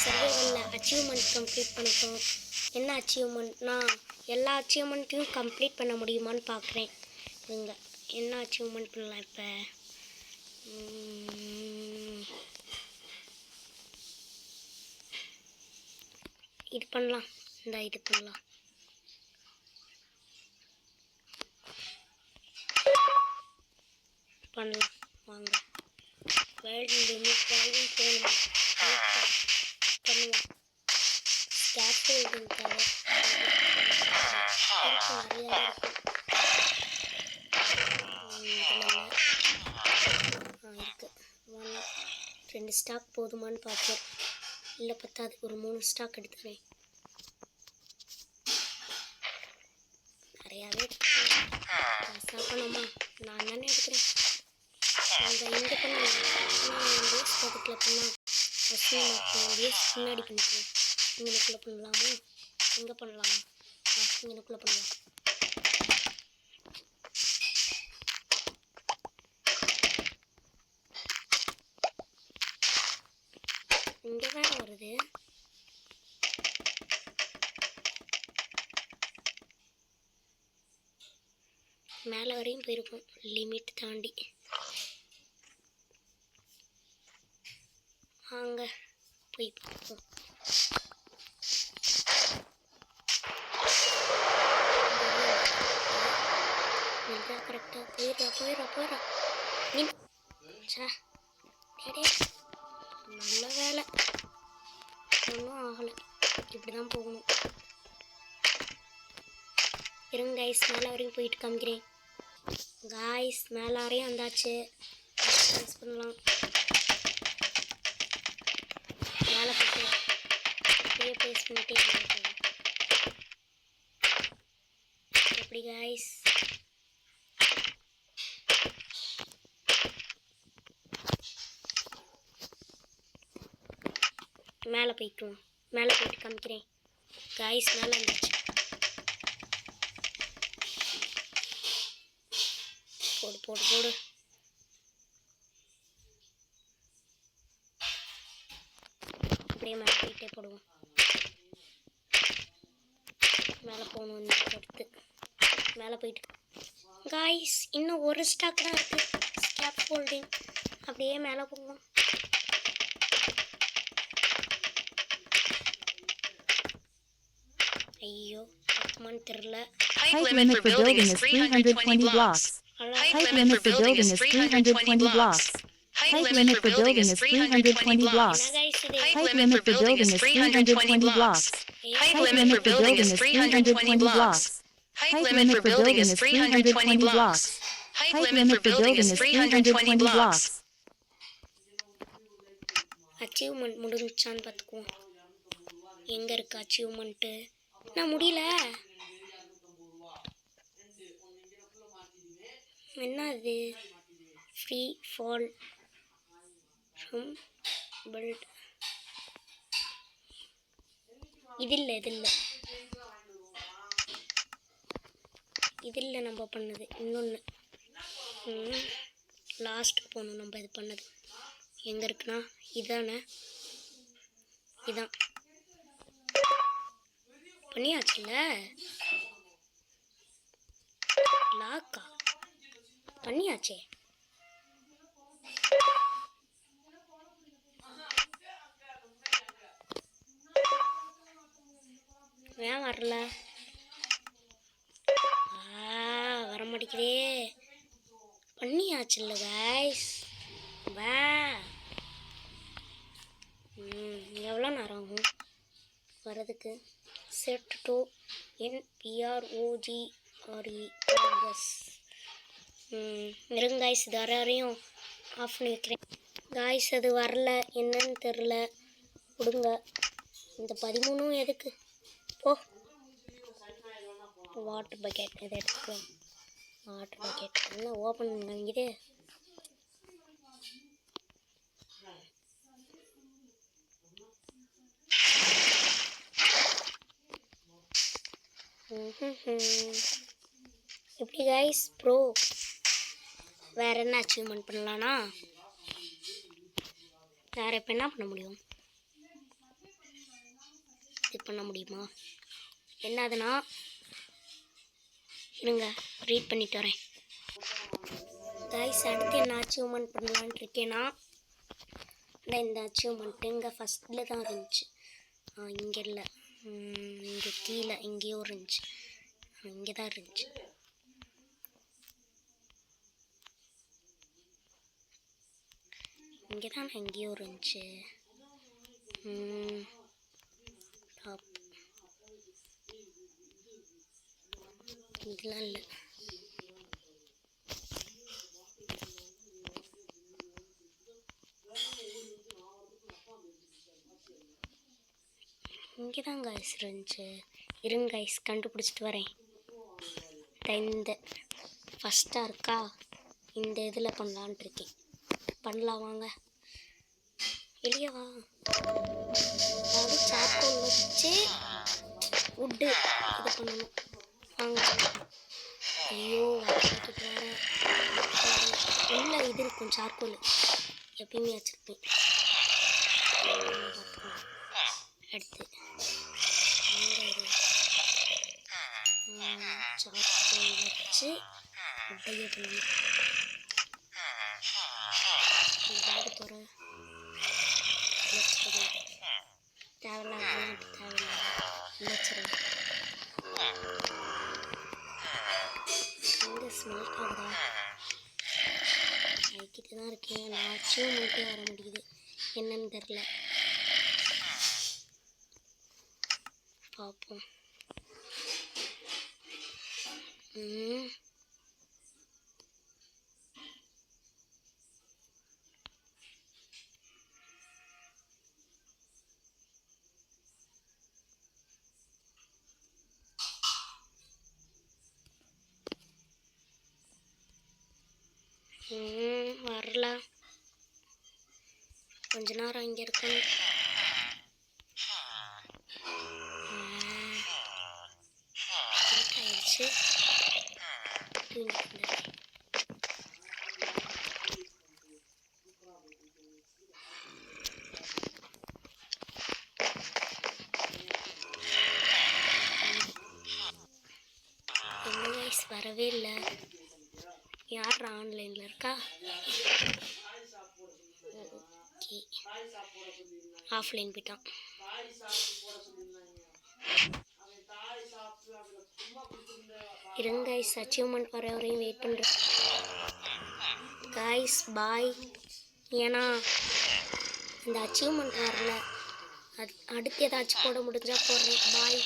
சர்வைவலில் achievement complete பண்ணிட்டோம். என்ன அச்சீவ்மெண்ட்னா எல்லா அச்சீவ்மெண்ட்டையும் கம்ப்ளீட் பண்ண முடியுமான்னு பார்க்குறேன். இவங்க என்ன அச்சீவ்மெண்ட் பண்ணலாம் இப்போ? இது பண்ணலாம். இது பண்ணலாம். வாங்க. வேல்டு லிமிட் வேல்யூ போகணும். பண்ணுவோம். ஸ்கேஃபோல்டிங்காக நிறையா இருக்குது. இருக்குது 2 ஸ்டாக் போதுமான்னு பார்ப்போம். இல்லை பத்தாது, ஒரு 3 ஸ்டாக் எடுத்துக்கிறேன். நிறையாவே சாப்பிடணுமா? நான் தானே எடுக்கிறேன். இங்கே பண்ணலாம். பேஸ் பக்கத்தில் பண்ணால் பேஸ் பின்னாடி பண்ணிக்கிறேன். இங்கனுக்குள்ளே பண்ணலாமா? இங்கே பண்ணலாமா? இங்கனுக்குள்ளே பண்ணலாம். இங்கே வேறு வருது. மேலே வரையும் போயிருக்கும் லிமிட் தாண்டி. வாங்க போய் பார்ப்போம். கரெக்டாக போயிடா நல்ல வேலை, ஒன்றும் ஆகலை. இப்படி தான் போகணும். இருங்க கைஸ், மேலே வரையும் போயிட்டு காமிக்கிறேன். கைஸ் மேலே வரையும் வந்தாச்சு. பண்ணலாம். மேலே போட்டு அப்படியே பேஸ் பண்ணிட்டே எப்படி கைஸ்? மேலே போயிட்டு காமிக்கிறேன். கைஸ் மேலே வந்துச்சு. போடு. அப்படியே மேலே போயிட்டே போடுவோம். மேலே போகணும். அடுத்து மேலே போயிட்டு கைஸ் இன்னும் ஒரு ஸ்டாக் தான் இருக்குது. Stock holding. அப்படியே மேலே போகணும். ஐயோ பக்கமான்னு தெரியல. Height limit for building is 320 blocks. Height limit for building is 320 blocks. Height limit for building is 320 blocks. Height limit for building is 320 blocks. Height limit for building is 320 blocks. Height limit for building is 320 blocks. Height limit for building is 320 blocks. Achievement முடிஞ்சான்னு பார்த்துக்குவோம். எங்கே இருக்கு achievement? நான் முடியல. என்ன அது? Free fall from build. இது இல்லை நம்ம பண்ணது. இன்னொன்று லாஸ்ட் போகணும். நம்ம இது பண்ணது எங்கே இருக்குன்னா இதானே. இதான் பண்ணியாச்சுல்ல. லாக்கா பண்ணியாச்சே. ஏன் வரல? வர மாட்டேங்குதே. பண்ணியாச்சுல்ல கைஸ். எவ்வளோ நேரம் ஆகும் வரதுக்கு? Set to NPROGRES. இருங்க கைஸ், இது வரையும் ஆஃப் பண்ணி வைக்கிறேன். கைஸ் அது வரல, என்னன்னு தெரில. விடுங்க. இந்த 13 எதுக்கு? போ. வாட்டர் பக்கெட் இதை எடுத்துக்கலாம். வாட்டர் பக்கெட் என்ன ஓப்பன் பண்ணிக்குது? எப்படி கைஸ் ப்ரோ? வேறு என்ன அச்சீவ்மெண்ட் பண்ணலான்னா? வேறு இப்போ என்ன பண்ண முடியும்? பண்ண முடியுமா? என்னதுன்னா இருங்க ரீட் பண்ணிட்டு வரேன். கைஸ் அடுத்து என்ன அச்சீவ்மெண்ட் பண்ணலான்னு இருக்கேன்னா இந்த அச்சீவ்மெண்ட்டு இங்கே ஃபஸ்ட்டில் தான் இருந்துச்சு. இங்கே இல்லை, இங்கே கீழே எங்கேயோ இருந்துச்சு. இங்கே தான் இருந்துச்சு. இங்கே தான் எங்கேயோ இருந்துச்சு. டாப் இதெல்லாம் இல்லை. இங்கே தான் கைஸ் இருந்துச்சு. இருங்க கைஸ் கண்டுபிடிச்சிட்டு வரேன். இந்த ஃபஸ்ட்டாக இருக்கா, இந்த இதில் பண்ணலான்ட்டு இருக்கேன். பண்ணலாம் வாங்க, வெளியே வா. அதாவது சார்கோல் வச்சு வுட்டு இது பண்ணணும். வாங்க. ஐயோ வச்சுட்டு வரேன். உள்ள இது இருக்கும் சார்கோல், எப்பயுமே வச்சுருப்பேன். அடுத்து சார்கோல் வச்சு உட்டையே பண்ணணும். பேக் போகிற தேவையில்லாம இந்த ஸ்மெல் ஆகுதா? ஆகிக்கிட்டு தான் இருக்கேன். நான் அச்சீவ்மெண்ட்டே வர முடியுது, என்னன்னு தெரில. பார்ப்போம். வரல, கொஞ்ச நேரம் இங்கே இருக்கணும். ஆயிடுச்சு. என்ன கைஸ் வரவே இல்லை. யார் ஆன்லைனில் இருக்கா? ஓகே, ஆஃப்லைன் போயிட்டான். இருங்க கைஸ் அச்சீவ்மெண்ட் வர வரையும் வெயிட் பண்ணுறேன். Guys bye. ஏன்னா இந்த அச்சீவ்மெண்ட் வரல, அடுத்து ஏதாச்சும் போட முடிஞ்சால் போடுறேன். பாய்.